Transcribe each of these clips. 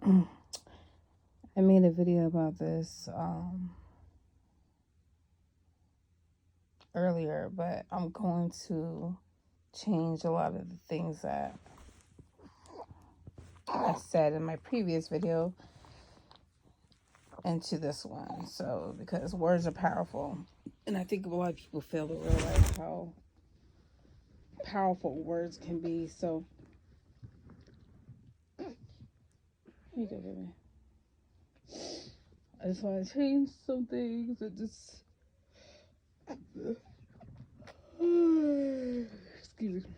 I made a video about this earlier, but I'm going to change a lot of the things that I said in my previous video into this one. So, because words are powerful, and I think a lot of people fail to realize how powerful words can be. So, here you go, baby. I just want to change some things and just excuse me,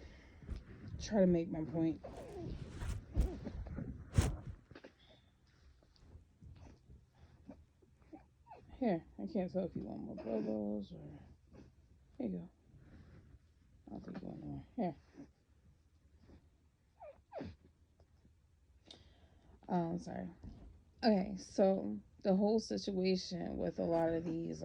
try to make my point. Here, I can't tell if you want more bubbles or. Here you go. I don't think you want more. Here. Sorry. Okay, so the whole situation with a lot of these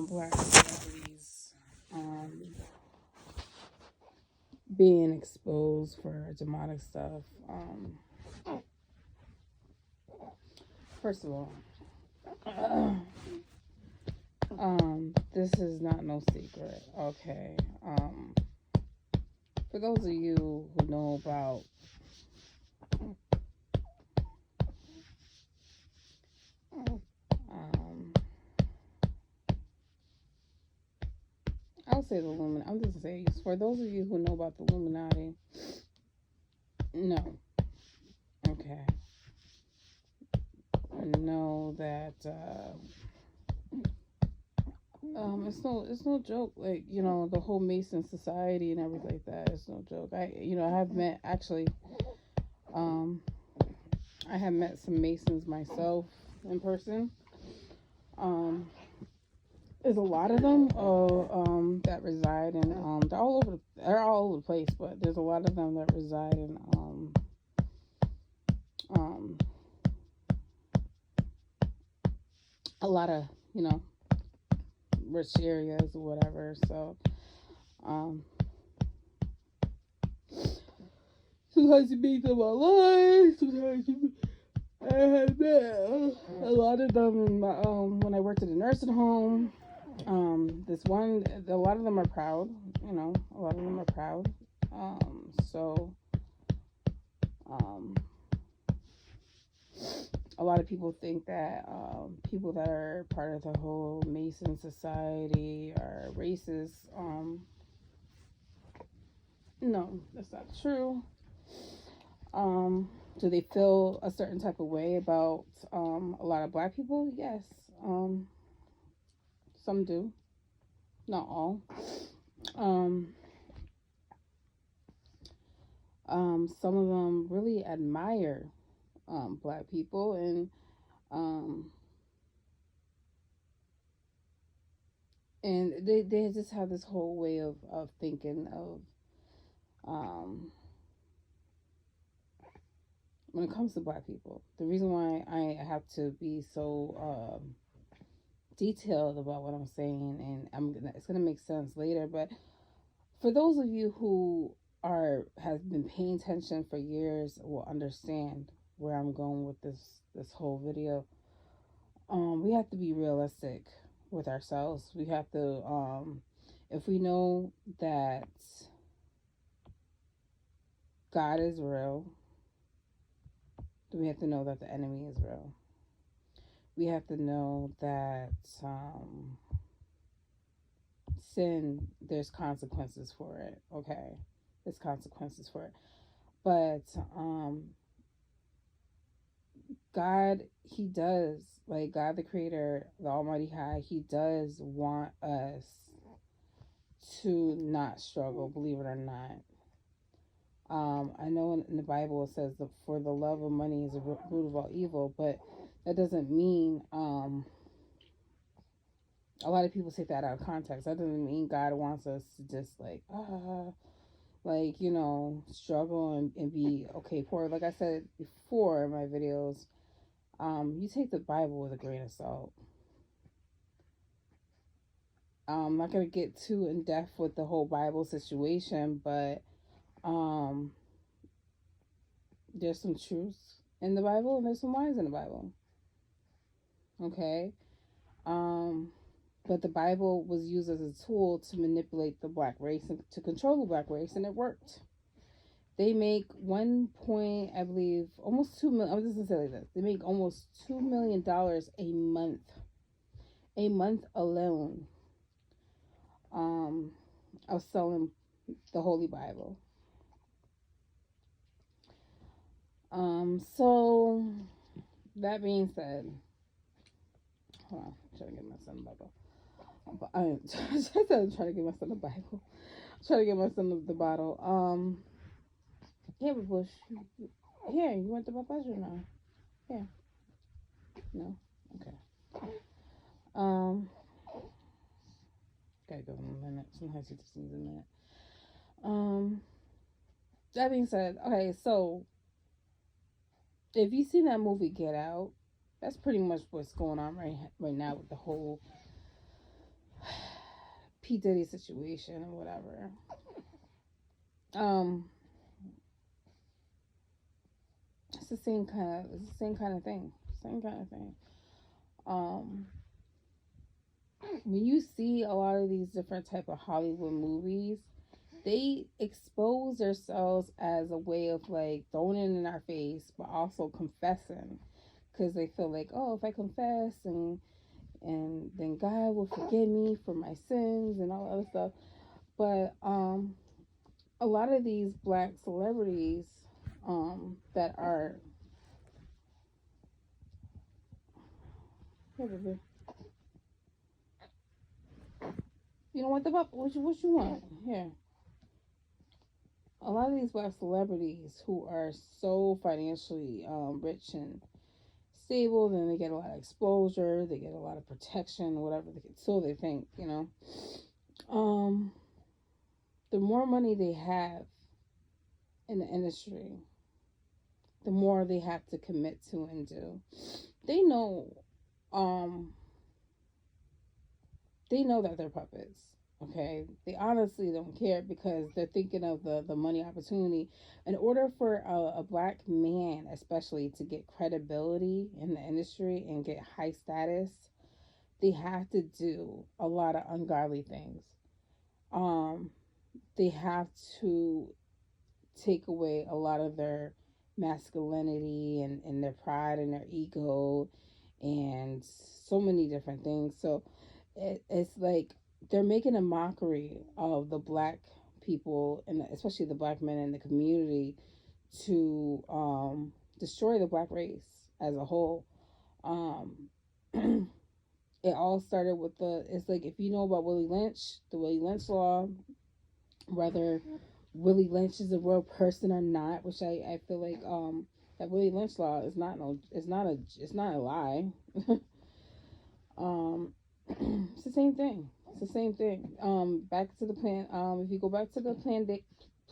black celebrities being exposed for demonic stuff. First of all, this is not no secret. Okay. For those of you who know about I'll say the Illuminati. I'm just saying, for those of you who know about the Illuminati, no. Okay. Know that it's no joke. Like, the whole Mason society and everything like that. It's no joke. I have met actually. I have met some Masons myself in person. There's a lot of them that reside in they're all over the place, but there's a lot of them that reside in a lot of rich areas or whatever. So sometimes you meet them online. Sometimes I have met a lot of them in my when I worked at a nursing home. A lot of them are proud. A lot of them are proud. So a lot of people think that people that are part of the whole Mason society are racist. No, that's not true. Do they feel a certain type of way about a lot of black people? Yes. Some do. Not all. Some of them really admire black people, and they just have this whole way of thinking of when it comes to black people. The reason why I have to be so detailed about what I'm saying, and it's gonna make sense later, but for those of you who have been paying attention for years will understand where I'm going with this whole video. We have to be realistic with ourselves. We have to if we know that God is real, then we have to know that the enemy is real. We have to know that sin, there's consequences for it. Okay, there's consequences for it, but God, he does, like God the creator, the almighty high, he does want us to not struggle, believe it or not. I know in the Bible it says that for the love of money is the root of all evil, but that doesn't mean a lot of people take that out of context. That doesn't mean God wants us to just struggle and be okay poor. Like I said before in my videos, you take the Bible with a grain of salt. I'm not gonna get too in depth with the whole Bible situation, but um, there's some truths in the Bible and there's some lies in the Bible. Okay. Um, but the Bible was used as a tool to manipulate the black race and to control the black race, and it worked. They make 1 point, I believe, almost 2 million. I was just gonna say like this. They make almost $2 million a month alone, um, of selling the Holy Bible. So that being said, hold on, I'm trying to get my son a Bible. I'm trying to get my son a Bible. I'm trying to get my son the bottle. Here, Bush. Here, you want the Bush or no? Here. No? Okay. Um, gotta go in a minute. Sometimes he just needs a minute. Um, that being said, okay, so if you seen that movie Get Out, that's pretty much what's going on right now with the whole P Diddy situation or whatever. Um, it's the same kind of thing. Same kind of thing. Um, when you see a lot of these different type of Hollywood movies, they expose themselves as a way of like throwing it in our face, but also confessing, because they feel like, oh, if I confess and then God will forgive me for my sins and all that other stuff. But a lot of these black celebrities that are, here, baby. You know what the fuck? What you want? Here. A lot of these black celebrities who are so financially rich and stable, then they get a lot of exposure, they get a lot of protection, whatever. So they think, you know. Um, the more money they have in the industry, the more they have to commit to and do. They know, um, they know that they're puppets. Okay, they honestly don't care because they're thinking of the money opportunity. In order for a black man, especially, to get credibility in the industry and get high status, they have to do a lot of ungodly things. Um, they have to take away a lot of their masculinity and their pride and their ego and so many different things. So it's like they're making a mockery of the black people and especially the black men in the community to destroy the black race as a whole. Um, it all started with it's like, if you know about Willie Lynch, the Willie Lynch law, whether Willie Lynch is a real person or not, which I feel like that Willie Lynch law is not no it's not a lie. um it's the same thing. It's the same thing. Back to the plan. If you go back to the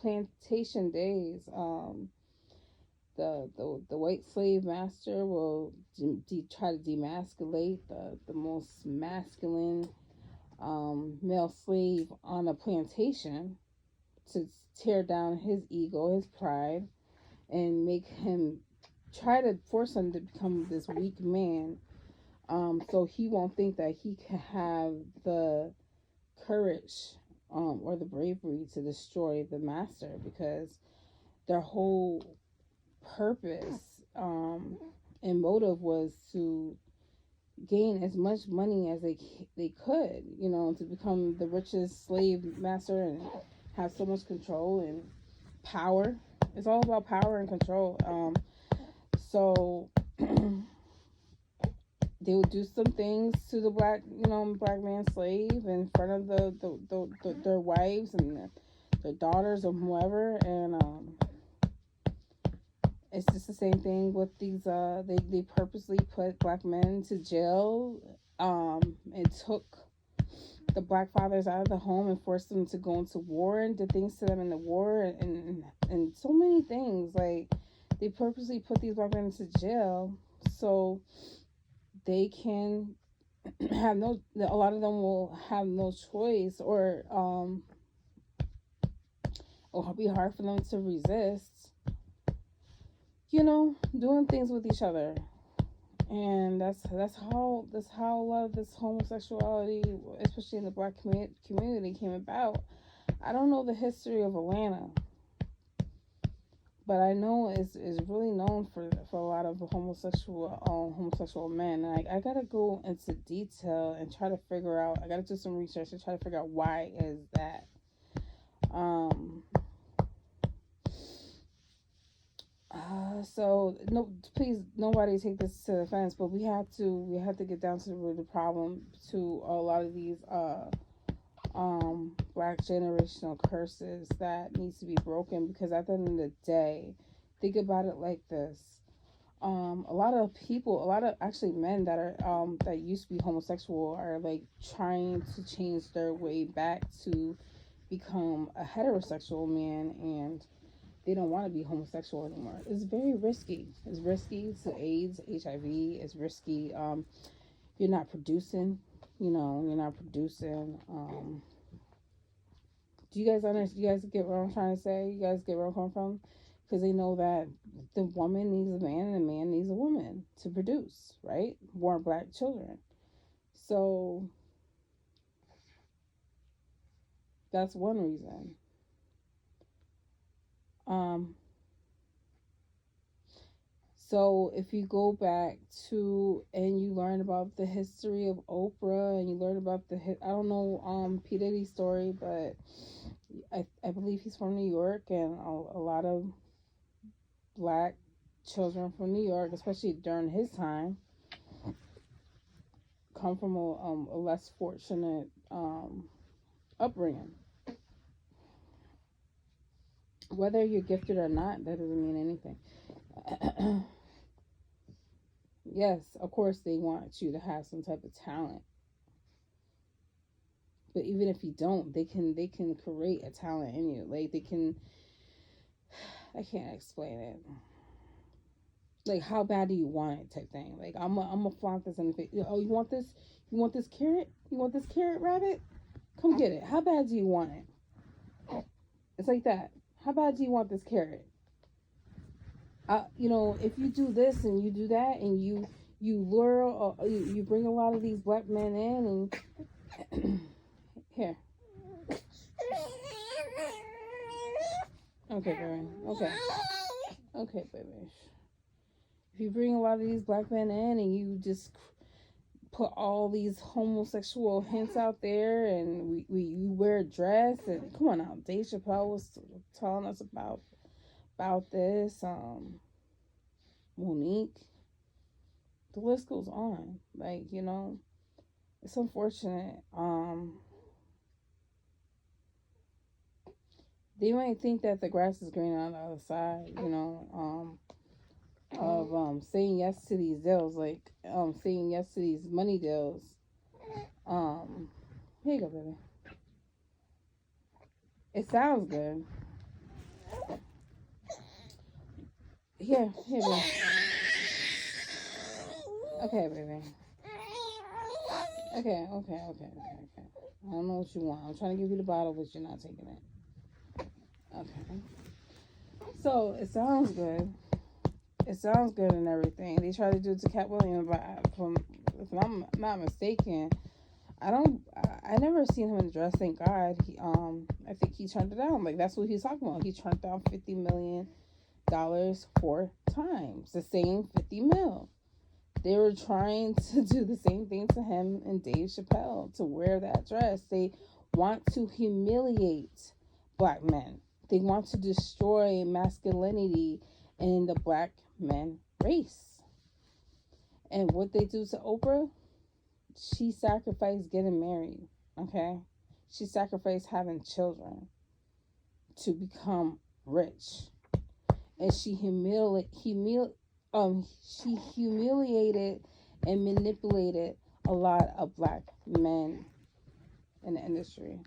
plantation days, the white slave master will try to demasculate the most masculine male slave on a plantation to tear down his ego, his pride, and make him try to force him to become this weak man. So he won't think that he can have the courage or the bravery to destroy the master, because their whole purpose and motive was to gain as much money as they could, you know, to become the richest slave master and have so much control and power. It's all about power and control. So they would do some things to the black man slave in front of their wives and their daughters or whoever, and it's just the same thing with these. They purposely put black men to jail, and took the black fathers out of the home and forced them to go into war and did things to them in the war, and so many things. Like, they purposely put these black men into jail so they can have no, a lot of them will have no choice, or it'll be hard for them to resist, doing things with each other. And that's how a lot of this homosexuality, especially in the black community, came about. I don't know the history of Atlanta, but I know is really known for a lot of homosexual men. And I gotta go into detail and try to figure out. I gotta do some research and try to figure out why is that. Um. So no, please, nobody take this to offense, but we have to get down to the root of the problem to a lot of these black generational curses that needs to be broken, because at the end of the day, think about it like this. A lot of people, a lot of actually men that are that used to be homosexual are like trying to change their way back to become a heterosexual man, and they don't want to be homosexual anymore. It's very risky. It's risky to AIDS, HIV. It's risky. You're not producing. You're not producing. Do you guys understand? You guys get what I'm trying to say? You guys get where I'm coming from? Because they know that the woman needs a man and the man needs a woman to produce, right? Born black children. So that's one reason. Um, So if you go back to and you learn about the history of Oprah, and you learn about I don't know P Diddy's story, but I believe he's from New York, and a lot of black children from New York, especially during his time, come from a less fortunate upbringing. Whether you're gifted or not, that doesn't mean anything. Yes, of course they want you to have some type of talent, but even if you don't, they can create a talent in you. Like they can, I can't explain it. Like, how bad do you want it, type thing. Like, I'm a flaunt this in the face. Oh, you want this? You want this carrot? You want this carrot, rabbit? Come get it. How bad do you want it? It's like that. How bad do you want this carrot? If you do this and you do that, and you lure, you bring a lot of these black men in, and here. Okay, baby. Okay. Okay, baby. If you bring a lot of these black men in and you just put all these homosexual hints out there, and you wear a dress, and come on now, Dave Chappelle was telling us about this. Monique, the list goes on. Like, it's unfortunate. They might think that the grass is green on the other side. Of saying yes to these deals, like saying yes to these money deals. Here you go, baby. It sounds good. Here, baby. Okay, baby. Okay. I don't know what you want. I'm trying to give you the bottle, but you're not taking it. Okay. So it sounds good. It sounds good and everything. They tried to do it to Cat Williams, but if I'm not mistaken, I never seen him in the dress. Thank God. I think he turned it down. Like, that's what he's talking about. He turned down $50 million 4 times. The same 50 mil. They were trying to do the same thing to him and Dave Chappelle, to wear that dress. They want to humiliate black men. They want to destroy masculinity in the black men race. And what they do to Oprah, she sacrificed getting married. Okay? She sacrificed having children to become rich. And she humiliated and manipulated a lot of black men in the industry.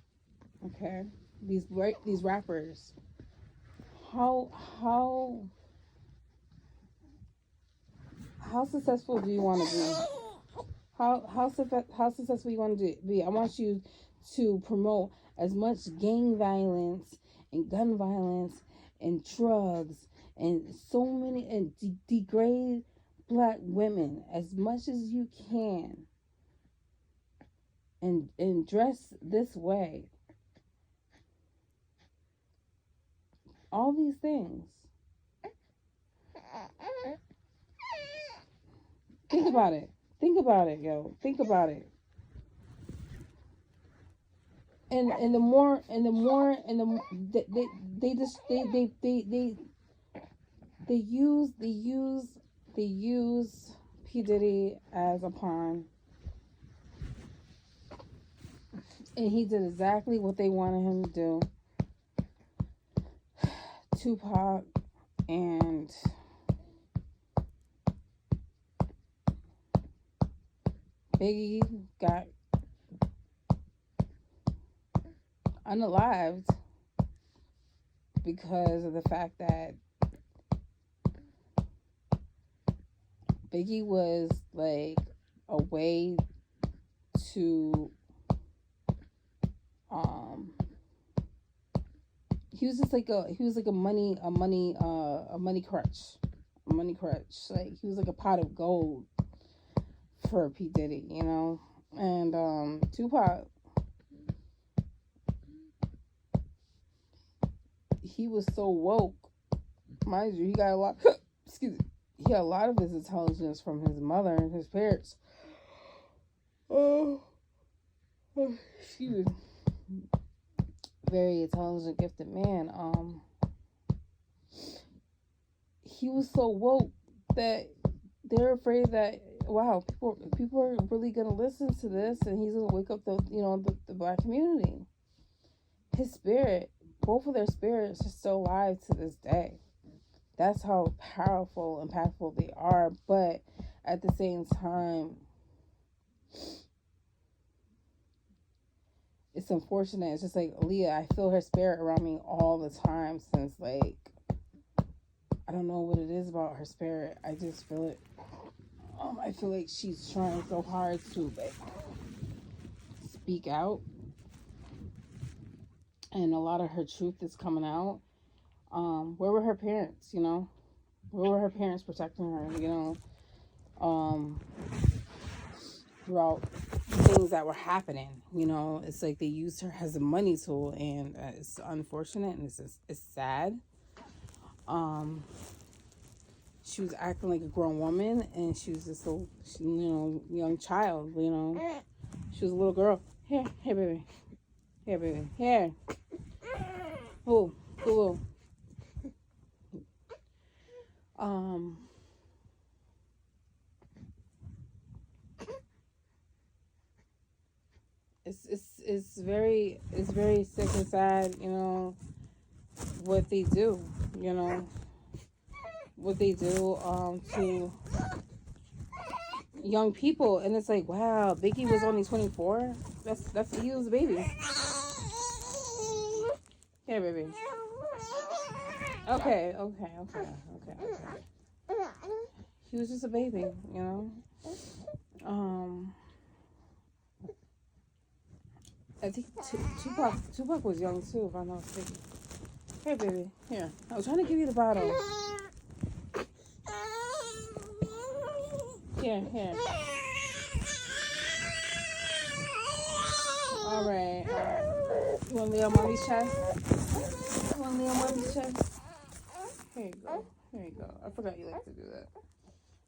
Okay? These rappers. How successful do you want to be? How successful you want to be? I want you to promote as much gang violence and gun violence and drugs and so many and degrade black women as much as you can, and dress this way. All these things. Think about it. Think about it, yo. Think about it. And the more and the more and the they just they use P Diddy as a pawn, and he did exactly what they wanted him to do. Tupac and Biggie got unalived because of the fact that Biggie was like a way to he was just like a money crutch. Like he was like a pot of gold for P. Diddy, you know? And Tupac, he was so woke. Mind you, he got a lot excuse me. He had a lot of his intelligence from his mother and his parents. Oh, excuse me. Very intelligent, gifted man. He was so woke that they're afraid that wow, people are really gonna listen to this, and he's gonna wake up the black community. His spirit, both of their spirits, are still alive to this day. That's how powerful, impactful they are. But at the same time, it's unfortunate. It's just like Aaliyah, I feel her spirit around me all the time since like I don't know what it is about her spirit. I just feel it. I feel like she's trying so hard to like speak out, and a lot of her truth is coming out. Where were her parents? You know, where were her parents protecting her? You know, throughout things that were happening. You know, it's like they used her as a money tool, and it's unfortunate and it's sad. She was acting like a grown woman, and she was just a young child. You know, she was a little girl. Here, baby. Here, baby. Here. Oh, cool. It's very sick and sad. You know what they do. You know what they do to young people, and it's like wow, Biggie was only 24. That's he was a baby. Here, baby. Okay. He was just a baby, you know. I think Tupac was young too, if I'm not mistaken. Hey, baby, here. I was trying to give you the bottle. Here. All right. You want to lay on mommy's chest? You want to lay on mommy's chest? Here you go. I forgot you like to do that.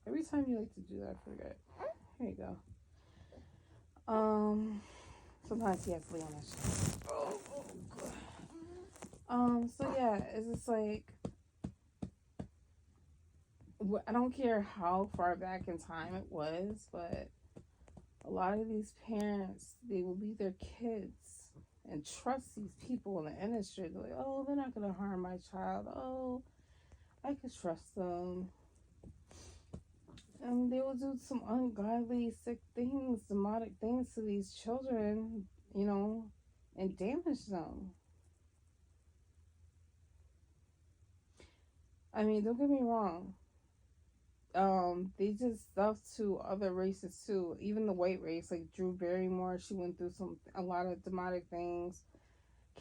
Every time you like to do that, I forget. Here you go. Sometimes he has to lay on his chest. Oh, God. So yeah, it's just like, I don't care how far back in time it was, but a lot of these parents, they will leave their kids and trust these people in the industry. They're like, oh, they're not going to harm my child. Oh, I can trust them. And they will do some ungodly, sick things, demonic things to these children, you know, and damage them. I mean, don't get me wrong. they did stuff to other races too. Even the white race, like Drew Barrymore, she went through a lot of demonic things.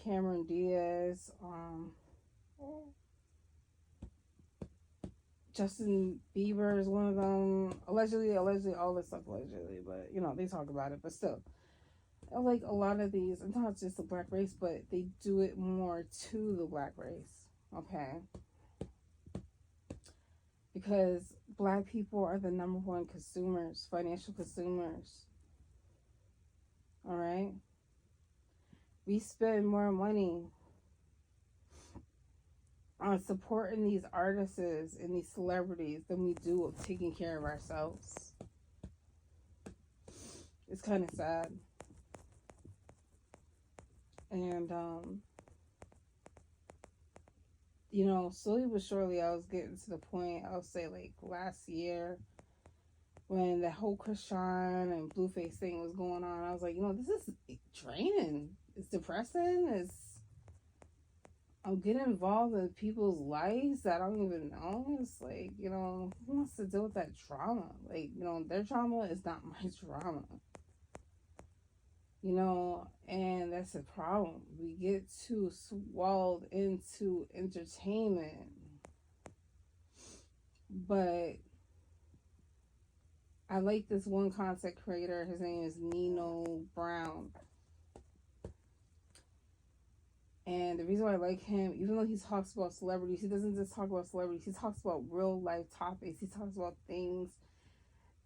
Cameron Diaz, Justin Bieber is one of them. Allegedly, all this stuff allegedly, but they talk about it. But still, I like a lot of these, and not just the black race, but they do it more to the black race. Okay, because black people are the number one consumers, financial consumers. All right, we spend more money on supporting these artists and these celebrities than we do of taking care of ourselves. It's kind of sad. And slowly but surely I was getting to the point, I'll say like last year, when the whole Krishan and Blueface thing was going on. I was like, this is draining. It's depressing. I'm getting involved in people's lives that I don't even know. It's like, who wants to deal with that trauma? Like, their trauma is not my trauma. And that's a problem. We get too swallowed into entertainment. But I like this one content creator. His name is Nino Brown. And the reason why I like him, even though he talks about celebrities, he doesn't just talk about celebrities. He talks about real life topics. He talks about things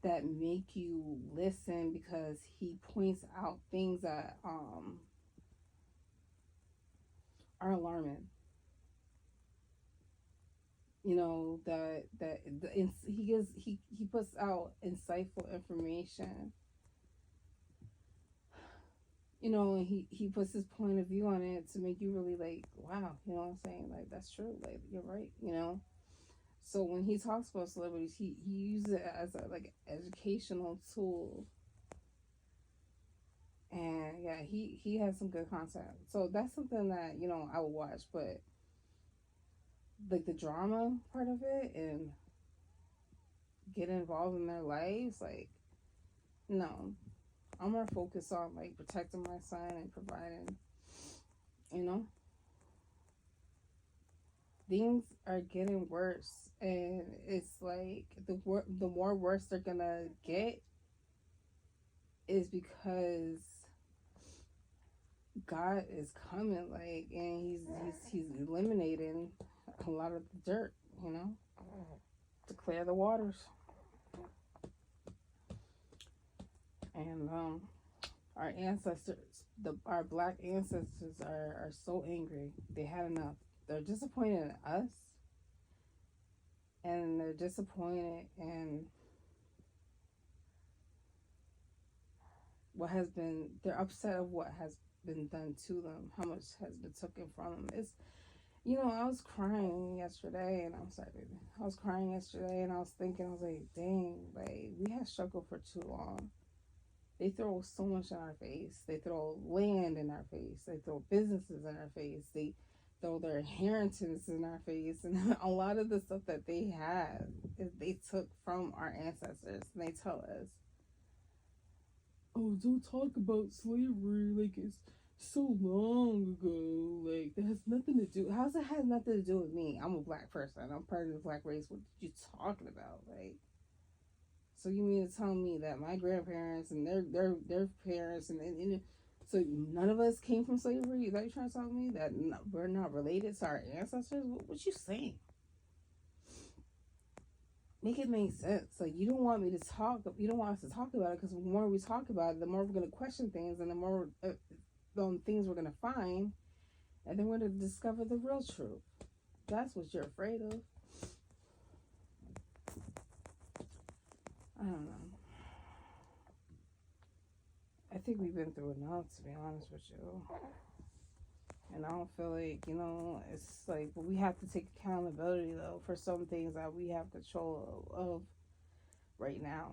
that make you listen, because he points out things that are alarming. He puts out insightful information. And he puts his point of view on it to make you really like, wow, you know what I'm saying? Like, that's true. Like, you're right, So when he talks about celebrities, he uses it as a like educational tool. And yeah, he has some good content. So that's something that, I would watch. But like the drama part of it and get involved in their lives, like, no. I'm more focused on like protecting my son and providing, you know. Things are getting worse, and it's like the more worse they're gonna get is because God is coming, like, and he's eliminating a lot of the dirt, to clear the waters. And our ancestors, our black ancestors are so angry. They had enough. They're disappointed in us, and they're disappointed in what has been. They're upset of what has been done to them. How much has been taken from them. It's I was crying yesterday, and I'm sorry, baby. I was crying yesterday, and I was thinking, I was like, dang, like, we have struggled for too long. They throw so much in our face. They throw land in our face. They throw businesses in our face. They throw their inheritance in our face. And a lot of the stuff that they have, they took from our ancestors. And they tell us, oh, don't talk about slavery like it's so long ago. Like, that has nothing to do. How's it has nothing to do with me? I'm a black person. I'm part of the black race. What are you talking about? Like, so you mean to tell me that my grandparents and their parents and so none of us came from slavery? Is that you trying to tell me that we're not related to our ancestors? What you saying? Make it make sense. Like, you don't want me to talk. You don't want us to talk about it, because the more we talk about it, the more we're gonna question things, and the more things we're gonna find, and then we're gonna discover the real truth. That's what you're afraid of. I don't know. I think we've been through enough, to be honest with you. And I don't feel like, it's like, but we have to take accountability, though, for some things that we have control of right now.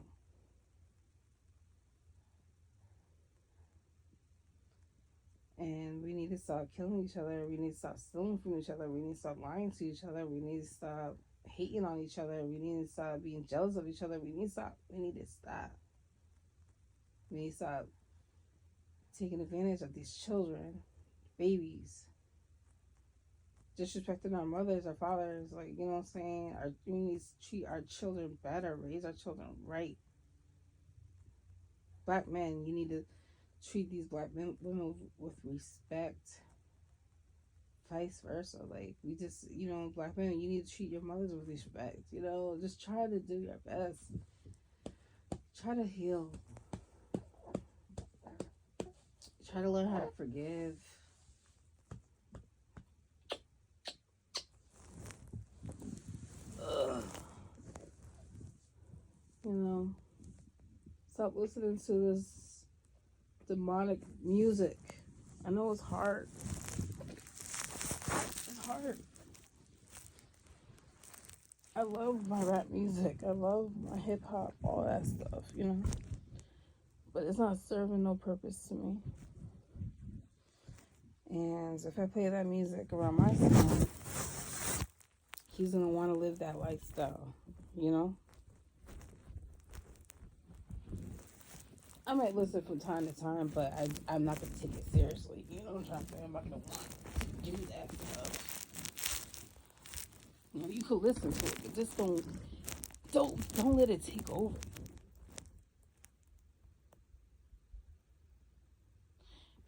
And we need to stop killing each other. We need to stop stealing from each other. We need to stop lying to each other. We need to stop hating on each other. We need to stop being jealous of each other. We need to stop. We need to stop. We need to stop taking advantage of these children, babies, disrespecting our mothers, our fathers. Like, you know what I'm saying? We need to treat our children better, raise our children right. Black men, you need to treat these black women with respect. Vice versa. Like, we just, black men, you need to treat your mothers with respect. Just try to do your best. Try to heal. Try to learn how to forgive. Ugh. Stop listening to this demonic music. I know it's hard. It's hard. I love my rap music. I love my hip hop, all that stuff, But it's not serving no purpose to me. And if I play that music around my son, he's going to want to live that lifestyle, I might listen from time to time, but I'm not going to take it seriously. You know what I'm trying to say? I'm not going to want to do that stuff. You could listen to it, but just don't let it take over.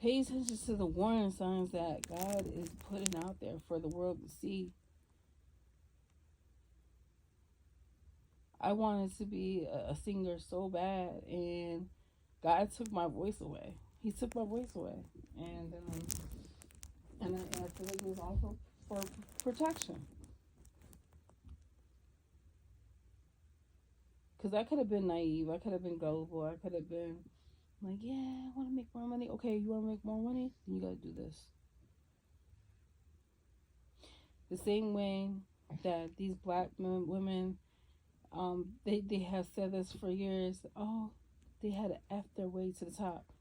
Pay attention to the warning signs that God is putting out there for the world to see. I wanted to be a singer so bad, and God took my voice away. He took my voice away, and I feel like it was also for protection. Because I could have been naive. I could have been gullible. I could have been like, yeah, I want to make more money. Okay, you want to make more money? Then you got to do this. The same way that these black women, they have said this for years. Oh, they had to F their way to the top.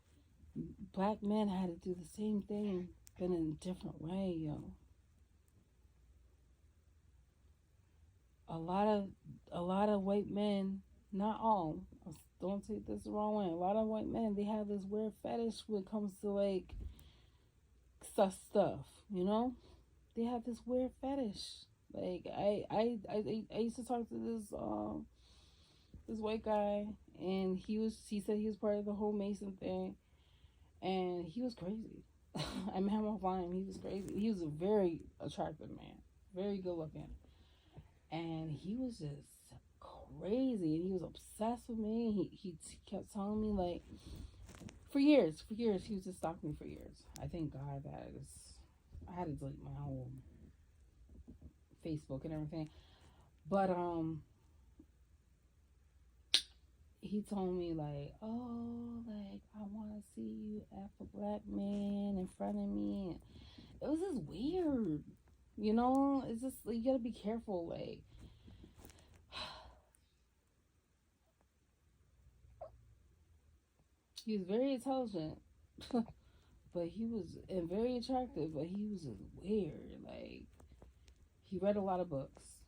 Black men had to do the same thing, but in a different way, A lot of white men, not all, don't take this the wrong way. A lot of white men, they have this weird fetish when it comes to like stuff, They have this weird fetish. Like I used to talk to this white guy, and he said he was part of the whole Mason thing, and he was crazy. I met him offline. He was crazy. He was a very attractive man, very good looking, and he was just crazy. And he was obsessed with me. He kept telling me like for years he was just stalking me for years. I thank God that I had to delete my whole Facebook and everything, but he told me like, oh, like I want to see you F a black man in front of me. It was just weird, It's just like, you gotta be careful. Like, he was very intelligent, but he was and very attractive, but he was just weird. Like, he read a lot of books,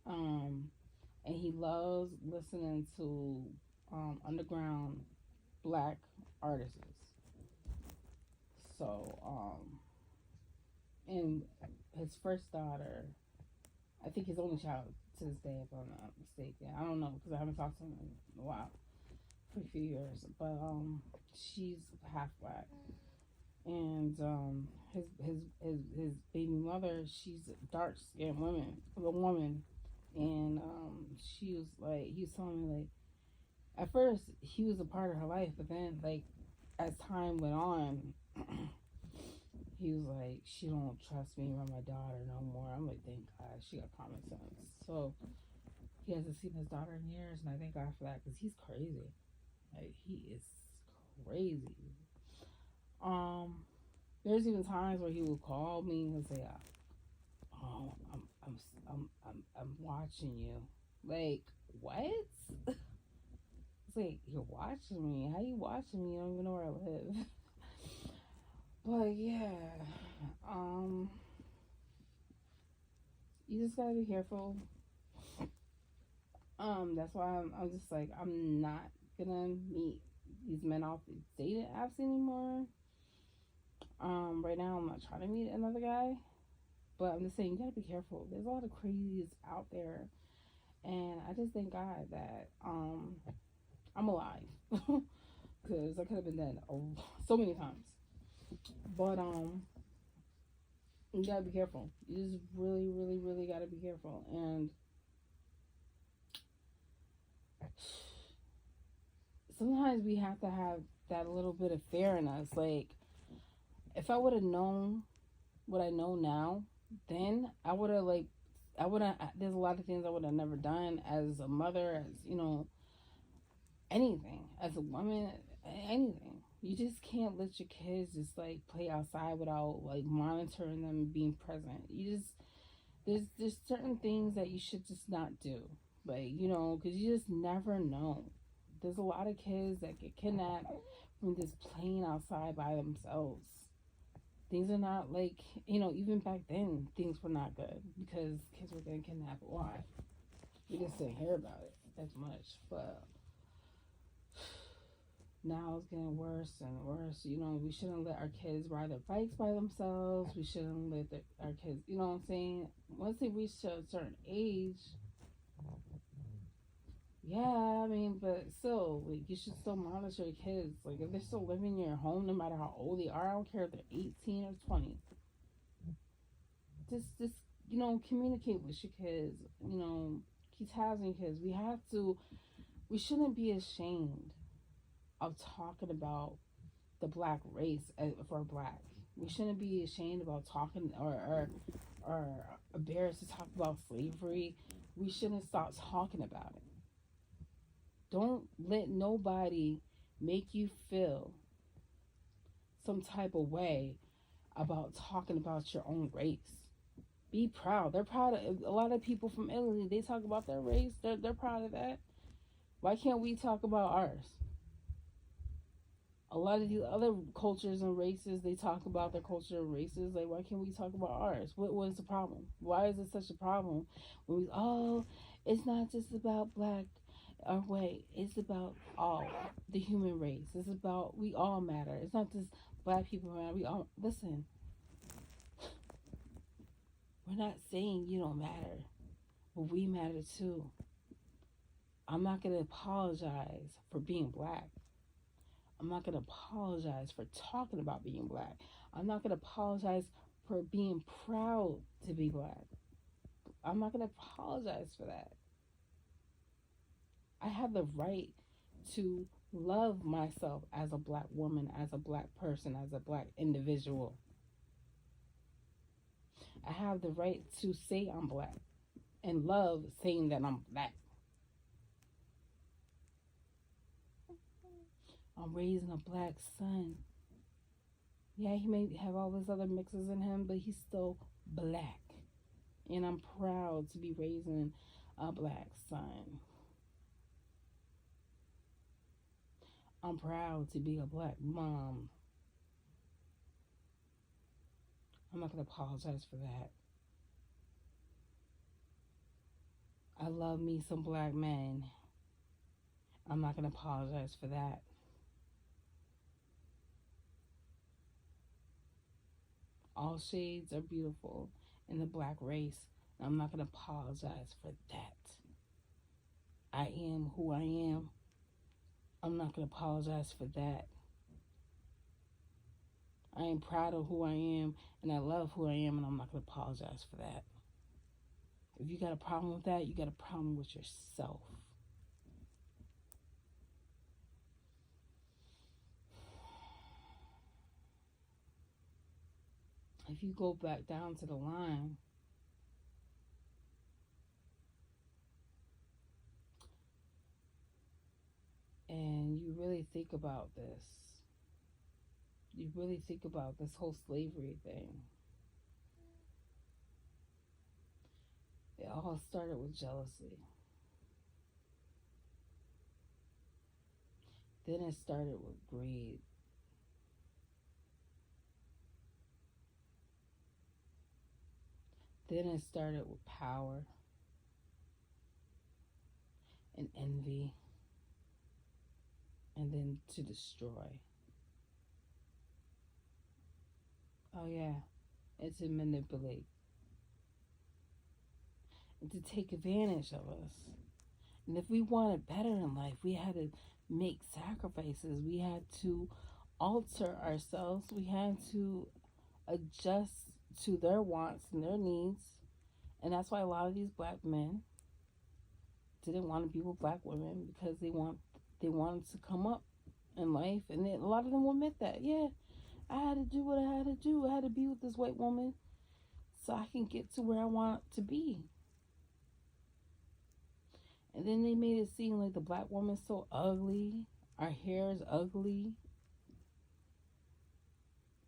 and he loves listening to underground black artists. So, and his first daughter, I think his only child to this day, if I'm not mistaken. I don't know because I haven't talked to him in a while, for a few years. But she's half black, and his baby mother, she's a dark skinned woman, and she was like, he was telling me like, at first he was a part of her life, but then like as time went on. He was like, she don't trust me around my daughter no more. I'm like, thank God, she got common sense. So he hasn't seen his daughter in years, and I thank God for that because he's crazy. Like, he is crazy. There's even times where he would call me and say, "Oh, I'm watching you." Like, what? It's like, you're watching me. How you watching me? You don't even know where I live. But yeah, You just gotta be careful. That's why I'm just like, I'm not gonna meet these men off the dating apps anymore. Right now I'm not trying to meet another guy, but I'm just saying you gotta be careful. There's a lot of crazies out there, and I just thank God that I'm alive, because I could have been dead so many times. But you gotta be careful. You just really, really, really gotta be careful. And sometimes we have to have that little bit of fear in us. Like, if I would have known what I know now, then I would have, like, I would have. There's a lot of things I would have never done as a mother, as anything, as a woman, anything. You just can't let your kids just like play outside without like monitoring them and being present. You just there's certain things that you should just not do, like because you just never know. There's a lot of kids that get kidnapped from just playing outside by themselves. Things are not like even back then things were not good because kids were getting kidnapped. Why? We just didn't hear about it as much, but now it's getting worse and worse. We shouldn't let our kids ride their bikes by themselves. We shouldn't let our kids, what I'm saying? Once they reach a certain age, yeah, I mean, but still, like, you should still monitor your kids. Like, if they're still living in your home, no matter how old they are, I don't care if they're 18 or 20. Just, communicate with your kids. Keep tabs on your kids. We shouldn't be ashamed of talking about the black race if we're black. We shouldn't be ashamed about talking or embarrassed to talk about slavery. We shouldn't stop talking about it. Don't let nobody make you feel some type of way about talking about your own race. Be proud. They're proud of a lot of people from Italy. They talk about their race. They're proud of that. Why can't we talk about ours? A lot of these other cultures and races, they talk about their culture and races. Like, why can't we talk about ours? What is the problem? Why is it such a problem? When it's not just about black or white. It's about all the human race. It's about we all matter. It's not just black people matter. We all listen. We're not saying you don't matter, but we matter too. I'm not gonna apologize for being black. I'm not going to apologize for talking about being black. I'm not going to apologize for being proud to be black. I'm not going to apologize for that. I have the right to love myself as a black woman, as a black person, as a black individual. I have the right to say I'm black and love saying that I'm black. I'm raising a black son. Yeah, he may have all these other mixes in him, but he's still black. And I'm proud to be raising a black son. I'm proud to be a black mom. I'm not going to apologize for that. I love me some black men. I'm not going to apologize for that. All shades are beautiful in the black race. I'm not going to apologize for that. I am who I am. I'm not going to apologize for that. I am proud of who I am and I love who I am, and I'm not going to apologize for that. If you got a problem with that, you got a problem with yourself. If you go back down to the line, and you really think about this, you really think about this whole slavery thing, it all started with jealousy. Then it started with greed. Then it started with power and envy, and then to destroy. Oh, yeah, and to manipulate, and to take advantage of us. And if we wanted better in life, we had to make sacrifices. We had to alter ourselves. We had to adjust to their wants and their needs. And that's why a lot of these black men didn't want to be with black women, because they wanted to come up in life, and a lot of them will admit that. Yeah, I had to do what I had to do. I had to be with this white woman so I can get to where I want to be. And then they made it seem like the black woman's so ugly. Our hair is ugly.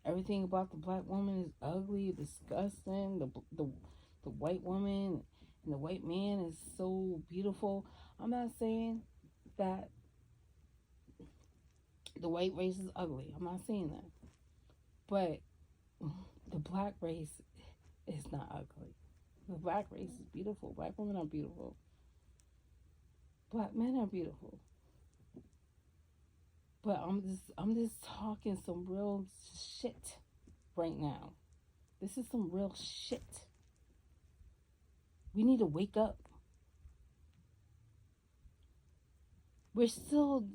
Everything about the black woman is ugly, disgusting. The white woman and the white man is so beautiful. I'm not saying that the white race is ugly. I'm not saying that. But the black race is not ugly. The black race is beautiful. Black women are beautiful. Black men are beautiful. But I'm just talking some real shit right now. This is some real shit. We need to wake up. We're still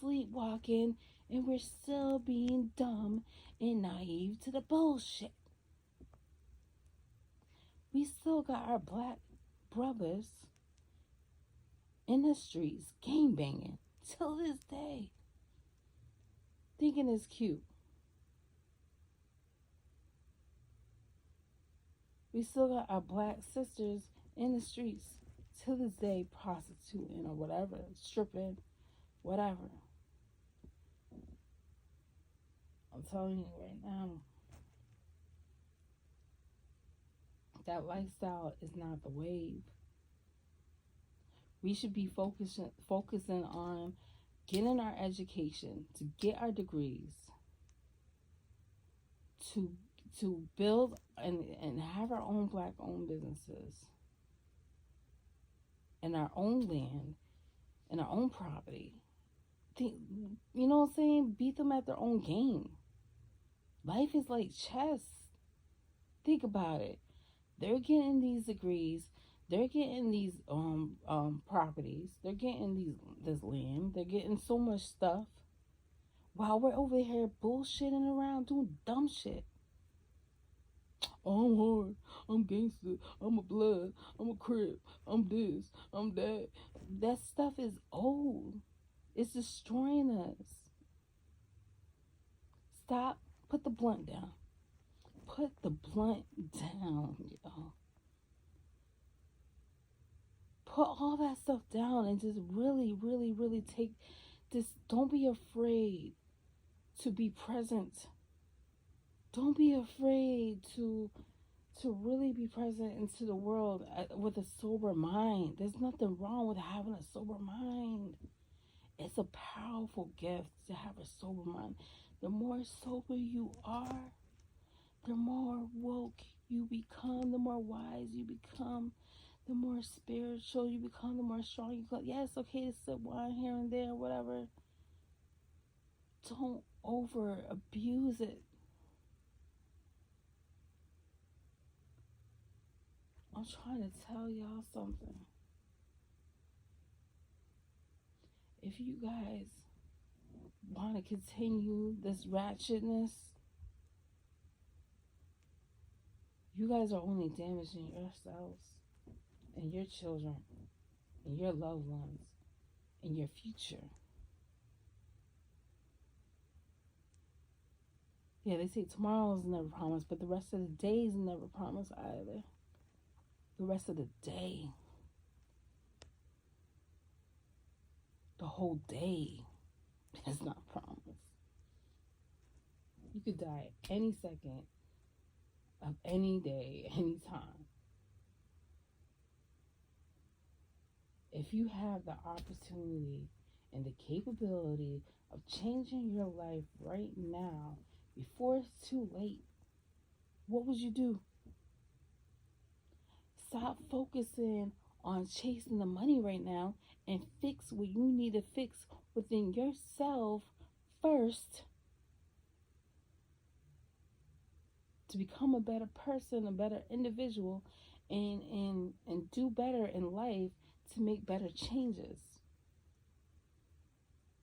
sleepwalking, and we're still being dumb and naive to the bullshit. We still got our black brothers in the streets game banging till this day, thinking it's cute. We still got our black sisters in the streets till this day, prostituting or whatever, stripping, whatever. I'm telling you right now, that lifestyle is not the wave. We should be focusing on getting our education, to get our degrees, to build and have our own black owned businesses, and our own land, and our own property. You know what I'm saying? Beat them at their own game. Life is like chess. Think about it. They're getting these degrees. They're getting these properties. They're getting this land. They're getting so much stuff, while we're over here bullshitting around doing dumb shit. Oh, I'm hard. I'm gangster. I'm a blood. I'm a crip. I'm this. I'm that. That stuff is old. It's destroying us. Stop. Put the blunt down. Put the blunt down, y'all. Put all that stuff down and just really, really, really take this. Don't be afraid to be present. Don't be afraid to really be present into the world with a sober mind. There's nothing wrong with having a sober mind. It's a powerful gift to have a sober mind. The more sober you are, the more woke you become, the more wise you become, the more spiritual you become, the more strong you become. Yeah, it's okay to sip wine here and there, whatever. Don't over abuse it. I'm trying to tell y'all something. If you guys want to continue this ratchetness, you guys are only damaging yourselves and your children and your loved ones and your future. Yeah, they say tomorrow is never promised, but the rest of the day is never promised either. The rest of the day. The whole day is not promised. You could die any second of any day, any time. If you have the opportunity and the capability of changing your life right now, before it's too late, what would you do? Stop focusing on chasing the money right now and fix what you need to fix within yourself first to become a better person, a better individual, and do better in life to make better changes.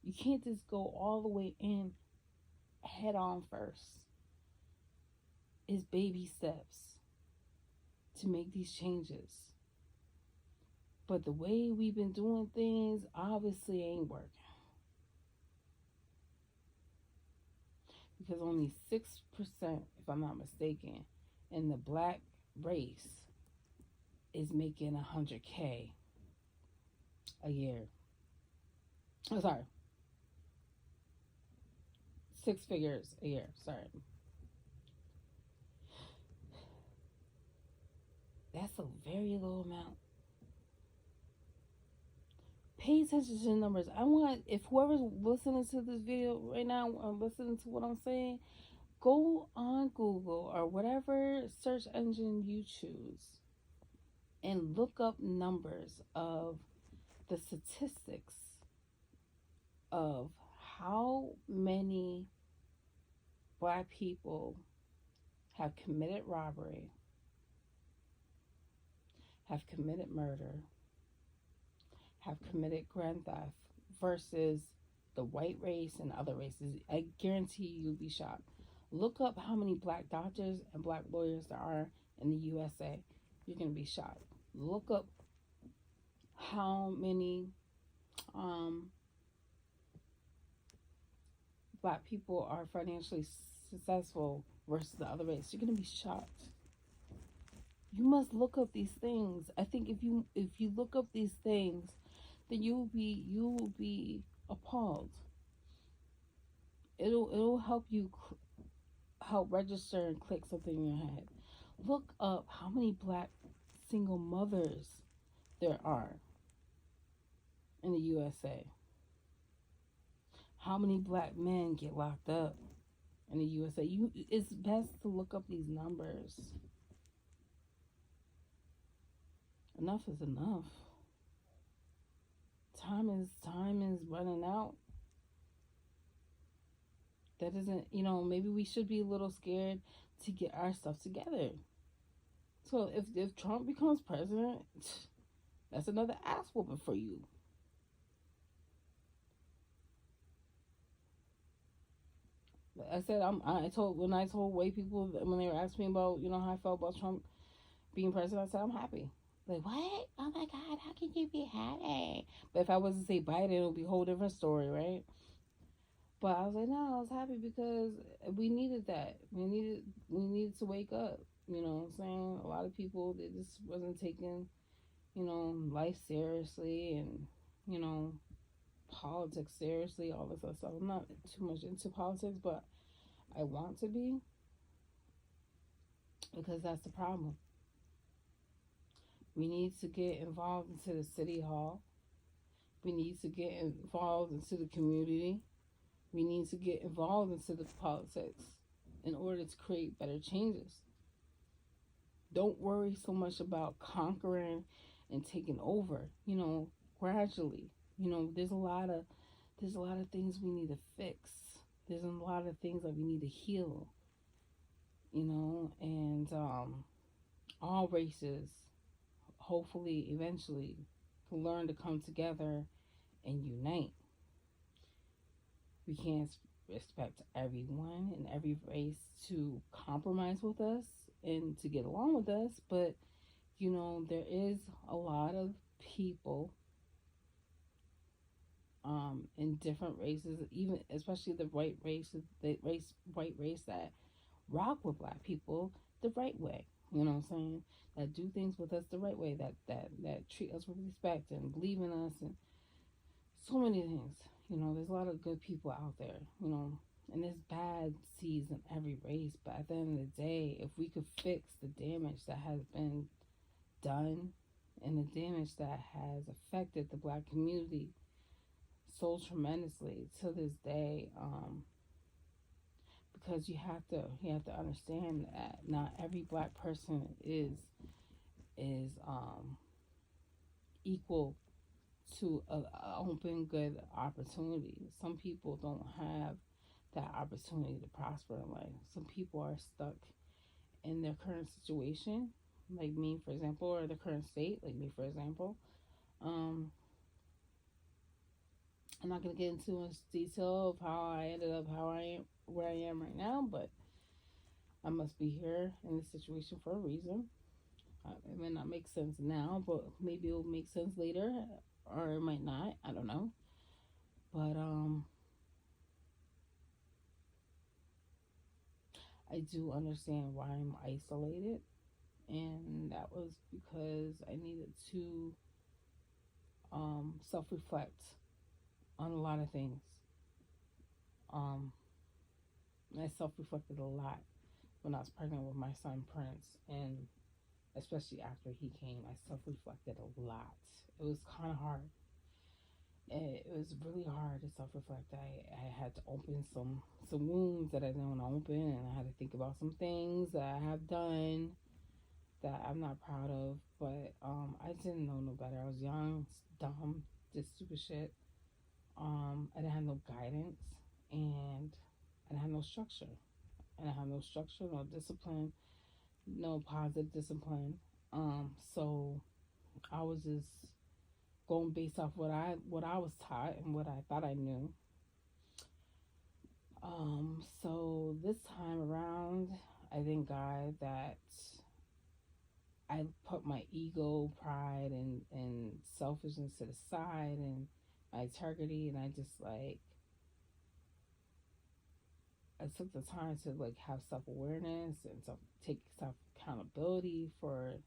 You can't just go all the way in head on first. It's baby steps to make these changes. But the way we've been doing things obviously ain't working. Because only 6%, if I'm not mistaken, in the black race is making 100K a year. Oh, sorry. 6 figures a year. Sorry. That's a very low amount. Pay attention to the numbers. I want, if whoever's listening to this video right now, listening to what I'm saying, go on Google or whatever search engine you choose and look up numbers of the statistics of how many black people have committed robbery, have committed murder, have committed grand theft versus the white race and other races. I guarantee you'll be shocked. Look up how many black doctors and black lawyers there are in the USA. You're going to be shocked. Look up how many black people are financially successful versus the other race. You're going to be shocked. You must look up these things. I think if you look up these things, then you will be appalled. It'll help you help register and click something in your head. Look up how many black single mothers there are in the USA. How many black men get locked up in the USA? It's best to look up these numbers. Enough is enough. Time is running out. That isn't, maybe we should be a little scared to get our stuff together. So if Trump becomes president, that's another ass whooping for you. I said when I told white people when they were asking me about how I felt about Trump being president, I said I'm happy. Like, what? Oh my God, how can you be happy? But if I was to say Biden, it would be a whole different story, right? But I was like, no, I was happy because we needed that. We needed to wake up. You know what I'm saying? A lot of people, they just wasn't taking, life seriously and, politics seriously, all this other stuff. I'm not too much into politics, but I want to be because that's the problem. We need to get involved into the city hall. We need to get involved into the community. We need to get involved into the politics in order to create better changes. Don't worry so much about conquering and taking over. Gradually. There's a lot of things we need to fix. There's a lot of things that we need to heal. And all races, hopefully, eventually, can learn to come together and unite. We can't expect everyone in every race to compromise with us and to get along with us, but there is a lot of people in different races, even especially the white race that rock with black people the right way. You know what I'm saying? That do things with us the right way, that treat us with respect and believe in us, and so many things. There's a lot of good people out there, and there's bad seeds in every race. But at the end of the day, if we could fix the damage that has been done and the damage that has affected the black community so tremendously to this day, because you have to understand that not every black person is is equal to an open, good opportunity. Some people don't have that opportunity to prosper in life. Some people are stuck in their current situation, like me, for example, or the current state, like me, for example. Um, I'm not gonna get into much detail of how I ended up how I am where I am right now, but I must be here in this situation for a reason. It may not make sense now, but maybe it'll make sense later, or it might not. I don't know. But I do understand why I'm isolated, and that was because I needed to self reflect on a lot of things. Um, I self reflected a lot when I was pregnant with my son Prince, and especially after he came, I self reflected a lot. It was kind of hard. It was really hard to self reflect. I had to open some wounds that I didn't want to open, and I had to think about some things that I have done that I'm not proud of. But I didn't know no better. I was young, dumb, did stupid shit. I didn't have no guidance, and I didn't have no structure. And I had no structure, no discipline, no positive discipline. So I was just going based off what I was taught and what I thought I knew. So this time around, I thank God that I put my ego, pride, and selfishness to the side, and my integrity, and I just like I took the time to like have self awareness and take self accountability for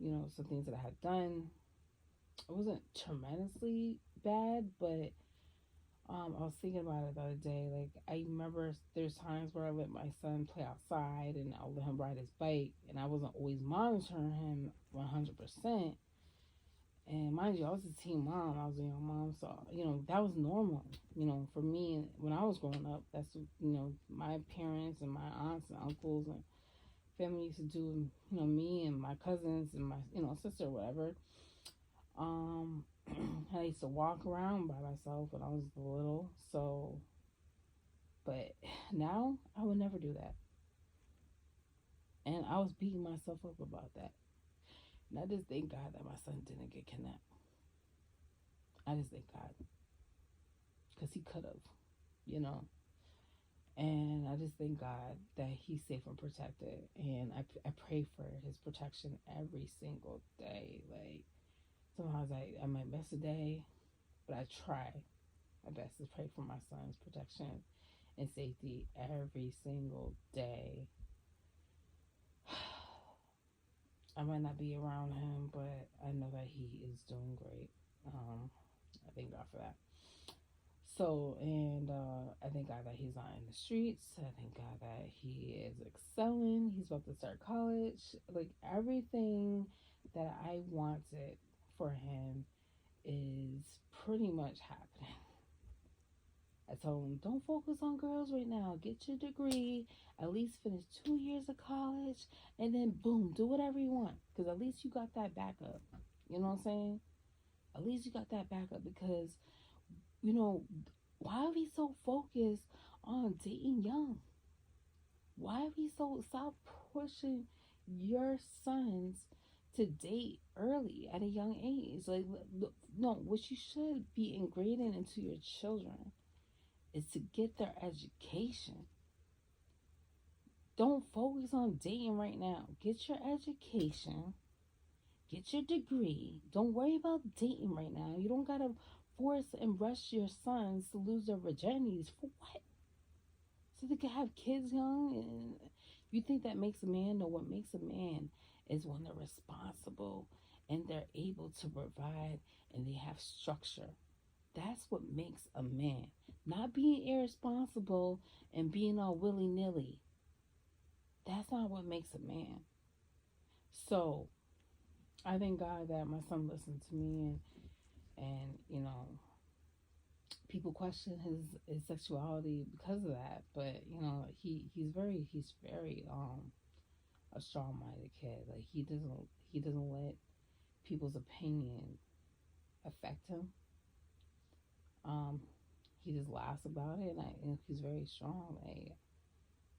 some things that I had done. It wasn't tremendously bad, but I was thinking about it the other day. Like I remember there's times where I let my son play outside and I'll let him ride his bike, and I wasn't always monitoring him 100%. And mind you, I was a teen mom. I was a young mom, so that was normal. For me when I was growing up, that's my parents and my aunts and uncles and family used to do. Me and my cousins and my sister or whatever. Um, I used to walk around by myself when I was little. So, but now I would never do that, and I was beating myself up about that. And I just thank God that my son didn't get kidnapped. I just thank God because he could have, you know. And I just thank God that he's safe and protected. And I pray for his protection every single day. Like, sometimes I might miss a day, but I try my best to pray for my son's protection and safety every single day. I might not be around him, but I know that he is doing great. I thank God for that. So, and I thank God that he's not in the streets. I thank God that he is excelling. He's about to start college. Like everything that I wanted for him is pretty much happening. I told him, don't focus on girls right now. Get your degree, at least finish 2 years of college, and then boom, do whatever you want. Because at least you got that backup. You know what I'm saying? At least you got that backup because, you know, why are we so focused on dating young? Why are we so stop pushing your sons to date early at a young age? Like, no, what you should be ingraining into your children is to get their education. Don't focus on dating right now. Get your education. Get your degree. Don't worry about dating right now. You don't gotta force and rush your sons to lose their virginities. For what? So they can have kids young? And you think that makes a man? No, what makes a man is when they're responsible and they're able to provide and they have structure. That's what makes a man. Not being irresponsible and being all willy nilly. That's not what makes a man. So I thank God that my son listened to me, and people question his sexuality because of that. But he's very a strong-minded kid. Like he doesn't let people's opinion affect him. Um, he just laughs about it, and he's very strong. Like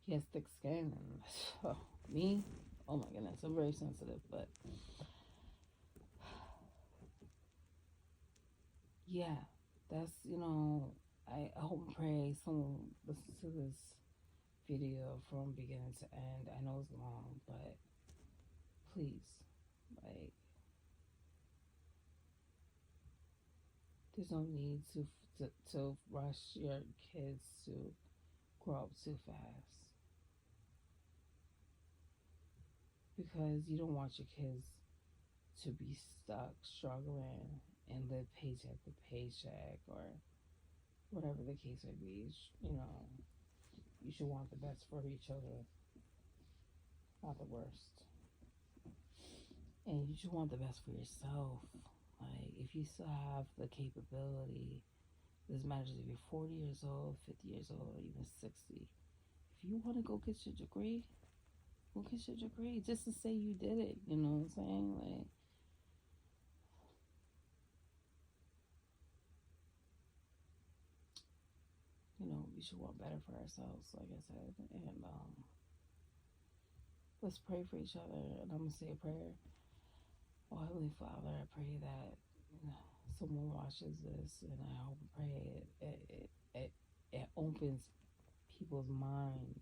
he has thick skin, and me, oh my goodness, I'm very sensitive. But yeah, that's I hope and pray someone listens to this video from beginning to end. I know it's long, but please, like, there's no need to rush your kids to grow up too fast because you don't want your kids to be stuck struggling and live paycheck to paycheck or whatever the case may be. You know, you should want the best for your children, not the worst. And you should want the best for yourself. Like, if you still have the capability, this matters if you're 40 years old, 50 years old, or even 60. If you want to go get your degree, go get your degree just to say you did it. You know what I'm saying? Like, we should want better for ourselves, like I said. And let's pray for each other. And I'm going to say a prayer. Oh, Heavenly Father, I pray that someone watches this, and I hope and pray it opens people's minds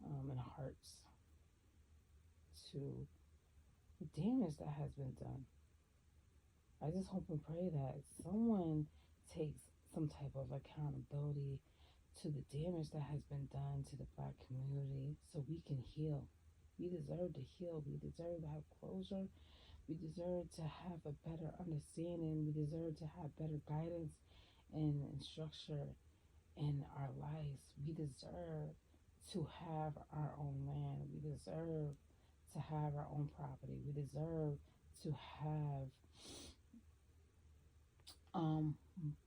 and hearts to the damage that has been done. I just hope and pray that someone takes some type of accountability to the damage that has been done to the Black community so we can heal. We deserve to heal. We deserve to have closure. We deserve to have a better understanding. We deserve to have better guidance and structure in our lives. We deserve to have our own land. We deserve to have our own property. We deserve to have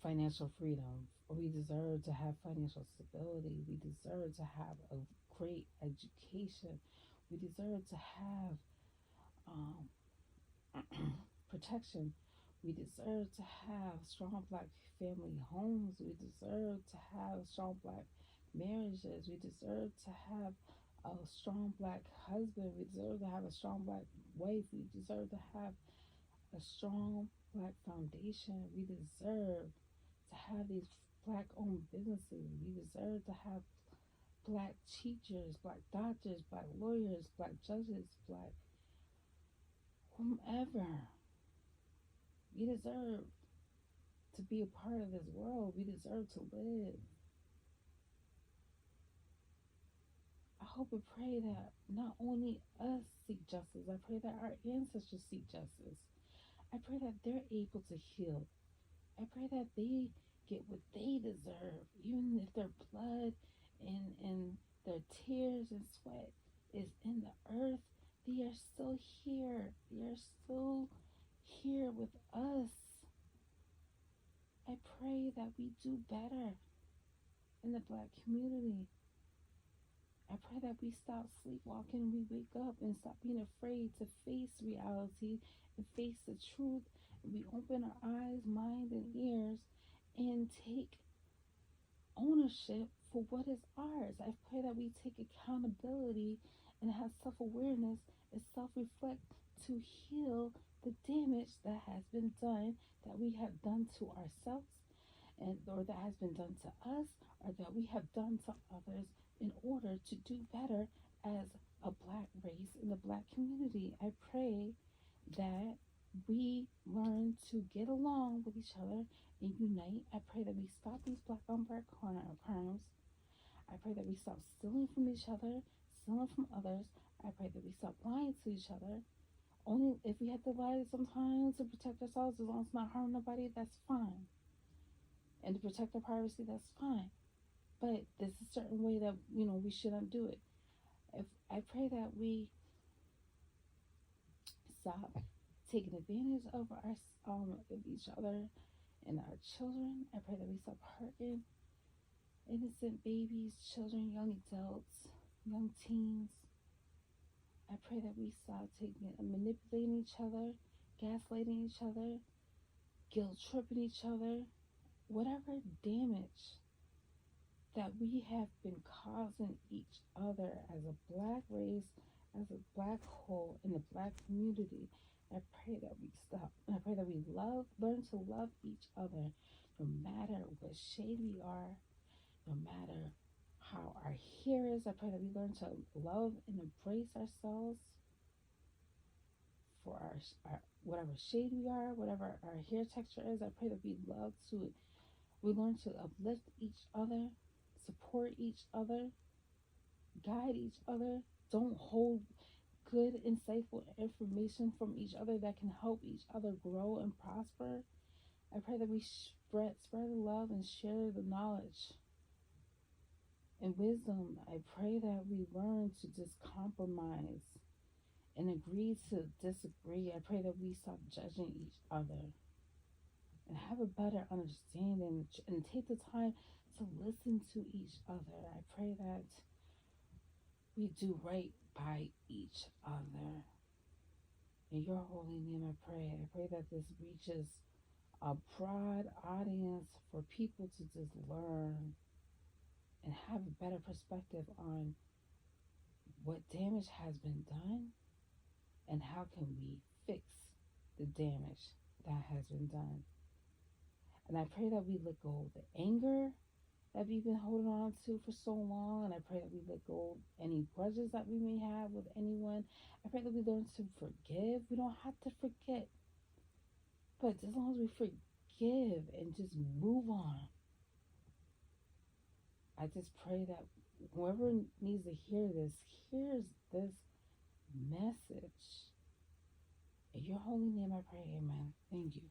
financial freedom. We deserve to have financial stability. We deserve to have a great education. We deserve to have um, protection. We deserve to have strong Black family homes. We deserve to have strong Black marriages. We deserve to have a strong Black husband. We deserve to have a strong Black wife. We deserve to have a strong Black foundation. We deserve to have these Black owned businesses. We deserve to have Black teachers, Black doctors, Black lawyers, Black judges, Black whomever. We deserve to be a part of this world. We deserve to live. I hope and pray that not only us seek justice, I pray that our ancestors seek justice. I pray that they're able to heal. I pray that they get what they deserve, even if their blood and their tears and sweat is in the earth. They are still here. They are still here with us. I pray that we do better in the Black community. I pray that we stop sleepwalking, we wake up and stop being afraid to face reality and face the truth. And we open our eyes, mind, and ears and take ownership for what is ours. I pray that we take accountability and have self-awareness and self-reflect to heal the damage that has been done, that we have done to ourselves, and or that has been done to us, or that we have done to others, in order to do better as a Black race in the Black community. I pray that we learn to get along with each other and unite. I pray that we stop these Black on Black crimes. I pray that we stop stealing from each other, stealing from others. I pray that we stop lying to each other. Only if we have to lie sometimes to protect ourselves, as long as it's not harming nobody, that's fine. And to protect our privacy, that's fine. But there's a certain way that we shouldn't do it. If I pray that we stop taking advantage of each other and our children. I pray that we stop hurting innocent babies, children, young adults, young teens. I pray that we stop taking and manipulating each other, gaslighting each other, guilt tripping each other, whatever damage that we have been causing each other as a black race, as a black whole in the black community. I pray that we stop. And I pray that we learn to love each other no matter what shade we are, no matter how our hair is. I pray that we learn to love and embrace ourselves for our whatever shade we are, whatever our hair texture is. I pray that we learn to uplift each other, support each other, guide each other. Don't hold good, insightful information from each other that can help each other grow and prosper. I pray that we spread the love and share the knowledge and wisdom. I pray that we learn to just compromise and agree to disagree. I pray that we stop judging each other and have a better understanding and take the time to listen to each other. I pray that we do right by each other. In your holy name I pray. I pray that this reaches a broad audience for people to just learn and have a better perspective on what damage has been done and how can we fix the damage that has been done. And I pray that we let go of the anger that we've been holding on to for so long. And I pray that we let go of any grudges that we may have with anyone. I pray that we learn to forgive. We don't have to forget. But as long as we forgive and just move on, I just pray that whoever needs to hear this hears this message. In your holy name I pray, amen. Thank you.